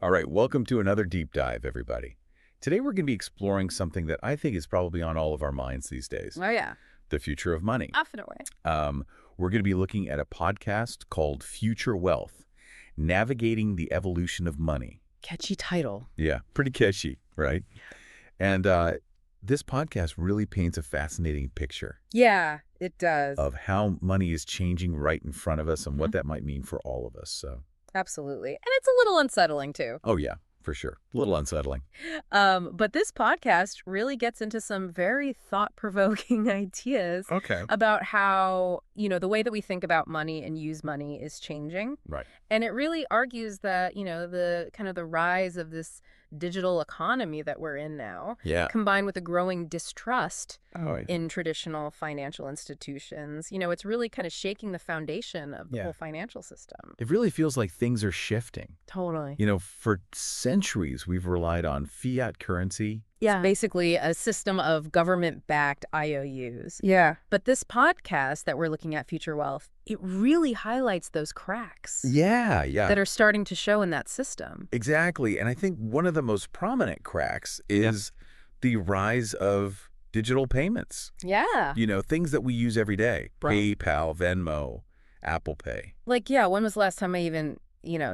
All right, welcome to another deep dive, everybody. Today we're going to be exploring something that I think is probably on all of our minds these days. Oh, yeah. The future of money. Definitely. We're going to be looking at a podcast called Future Wealth, Navigating the Evolution of Money. Catchy title. Yeah, pretty catchy, right? And this podcast really paints a fascinating picture. Yeah, it does. Of how money is changing right in front of us and what that might mean for all of us. So. Absolutely. And it's a little unsettling, too. Oh, yeah, for sure. A little unsettling. But this podcast really gets into some very thought-provoking ideas about how, the way that we think about money and use money is changing. Right. And it really argues that, the kind of the rise of this digital economy that we're in now, combined with a growing distrust in traditional financial institutions, it's really kind of shaking the foundation of the whole financial system. It really feels like things are shifting. Totally. For centuries, we've relied on fiat currency. Yeah. It's basically a system of government-backed IOUs. Yeah. But this podcast that we're looking at, Future Wealth, it really highlights those cracks. Yeah. That are starting to show in that system. Exactly. And I think one of the most prominent cracks is the rise of digital payments. Yeah. Things that we use every day. PayPal, Venmo, Apple Pay. When was the last time I even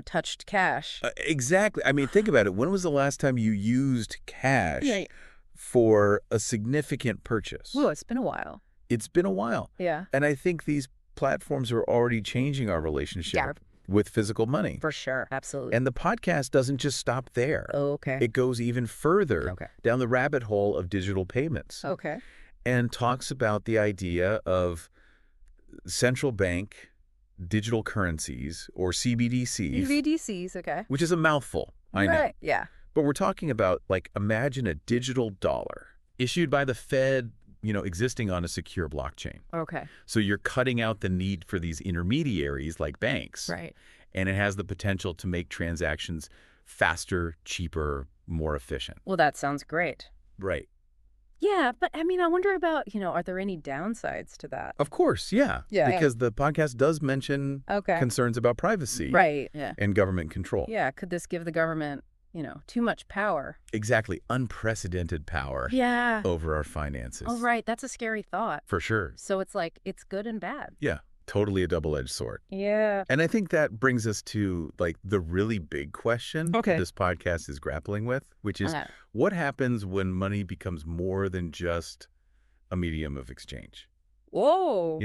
touched cash? Exactly. I mean, think about it. When was the last time you used cash for a significant purchase? Well, it's been a while. It's been a while. Yeah. And I think these platforms are already changing our relationship with physical money. For sure. Absolutely. And the podcast doesn't just stop there. Oh, okay. It goes even further down the rabbit hole of digital payments. Okay. And talks about the idea of central bank digital currencies, or CBDCs. CBDCs, okay. Which is a mouthful, I know. Right, yeah. But we're talking about, imagine a digital dollar issued by the Fed, existing on a secure blockchain. Okay. So you're cutting out the need for these intermediaries like banks. Right. And it has the potential to make transactions faster, cheaper, more efficient. Well, that sounds great. Right. Yeah, but I wonder about, are there any downsides to that? Of course, yeah. Yeah. Because the podcast does mention concerns about privacy. Right, yeah. And government control. Yeah, could this give the government, too much power? Exactly. Unprecedented power over our finances. Oh, right. That's a scary thought. For sure. So it's good and bad. Yeah. Totally a double-edged sword. Yeah. And I think that brings us to, the really big question this podcast is grappling with, which is what happens when money becomes more than just a medium of exchange? Whoa.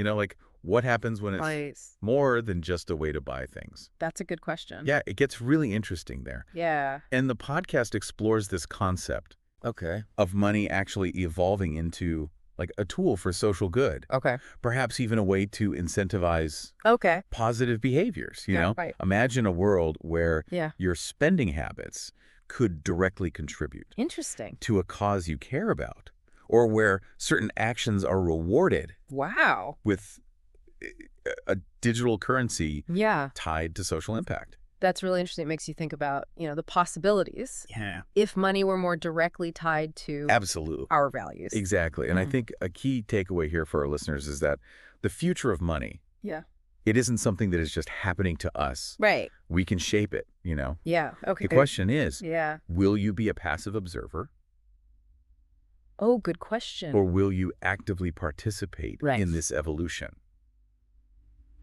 What happens when it's more than just a way to buy things? That's a good question. Yeah, it gets really interesting there. Yeah. And the podcast explores this concept of money actually evolving into a tool for social good. Okay. Perhaps even a way to incentivize positive behaviors, Right. Imagine a world where your spending habits could directly contribute to a cause you care about, or where certain actions are rewarded with a digital currency tied to social impact. That's really interesting. It makes you think about, the possibilities. Yeah. If money were more directly tied to our values. Exactly. And I think a key takeaway here for our listeners is that the future of money, it isn't something that is just happening to us. Right. We can shape it, Yeah. Okay. The question is, will you be a passive observer? Oh, good question. Or will you actively participate in this evolution?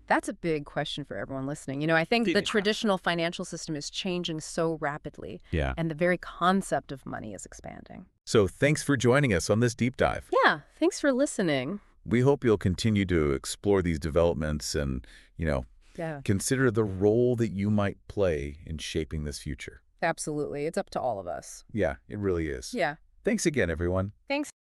That's a big question for everyone listening. I think the traditional financial system is changing so rapidly. Yeah. And the very concept of money is expanding. So thanks for joining us on this deep dive. Yeah. Thanks for listening. We hope you'll continue to explore these developments and, consider the role that you might play in shaping this future. Absolutely. It's up to all of us. Yeah, it really is. Yeah. Thanks again, everyone. Thanks.